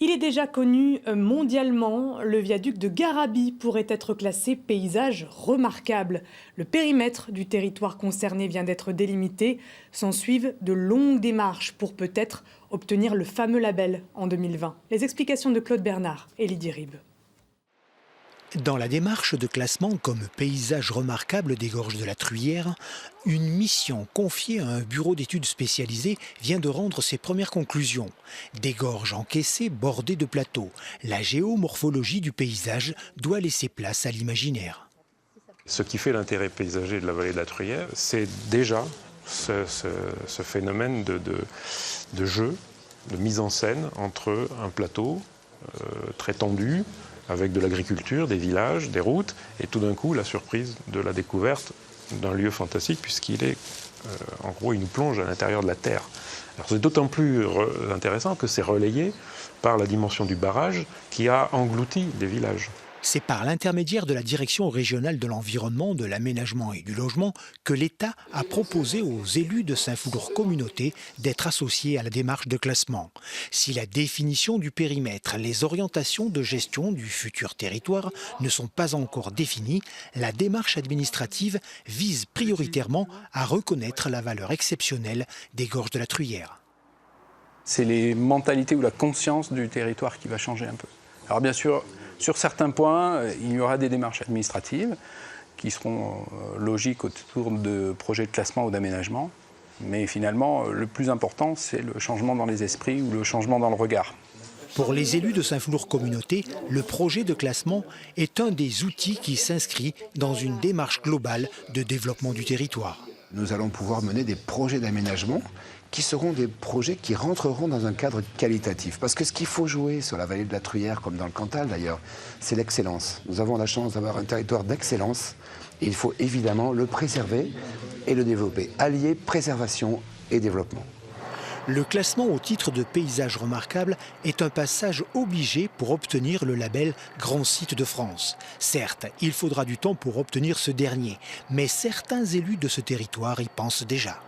Il est déjà connu mondialement, le viaduc de Garabi pourrait être classé paysage remarquable. Le périmètre du territoire concerné vient d'être délimité. S'ensuivent de longues démarches pour peut-être obtenir le fameux label en 2020. Les explications de Claude Bernard et Lydie Ribes. Dans la démarche de classement comme paysage remarquable des gorges de la Truyère, une mission confiée à un bureau d'études spécialisé vient de rendre ses premières conclusions. Des gorges encaissées bordées de plateaux. La géomorphologie du paysage doit laisser place à l'imaginaire. Ce qui fait l'intérêt paysager de la vallée de la Truyère, c'est déjà ce phénomène de jeu, de mise en scène entre un plateau très tendu, avec de l'agriculture, des villages, des routes, et tout d'un coup la surprise de la découverte d'un lieu fantastique, puisqu'il est, en gros, il nous plonge à l'intérieur de la terre. Alors c'est d'autant plus intéressant que c'est relayé par la dimension du barrage qui a englouti des villages. C'est par l'intermédiaire de la Direction régionale de l'environnement, de l'aménagement et du logement que l'État a proposé aux élus de Saint-Flour-Communauté d'être associés à la démarche de classement. Si la définition du périmètre, les orientations de gestion du futur territoire ne sont pas encore définies, la démarche administrative vise prioritairement à reconnaître la valeur exceptionnelle des gorges de la Truyère. C'est les mentalités ou la conscience du territoire qui va changer un peu. Alors bien sûr, sur certains points, il y aura des démarches administratives qui seront logiques autour de projets de classement ou d'aménagement. Mais finalement, le plus important, c'est le changement dans les esprits ou le changement dans le regard. Pour les élus de Saint-Flour-Communauté, le projet de classement est un des outils qui s'inscrit dans une démarche globale de développement du territoire. Nous allons pouvoir mener des projets d'aménagement qui seront des projets qui rentreront dans un cadre qualitatif. Parce que ce qu'il faut jouer sur la vallée de la Truyère, comme dans le Cantal d'ailleurs, c'est l'excellence. Nous avons la chance d'avoir un territoire d'excellence et il faut évidemment le préserver et le développer. Allier préservation et développement. Le classement au titre de paysage remarquable est un passage obligé pour obtenir le label Grand Site de France. Certes, il faudra du temps pour obtenir ce dernier, mais certains élus de ce territoire y pensent déjà.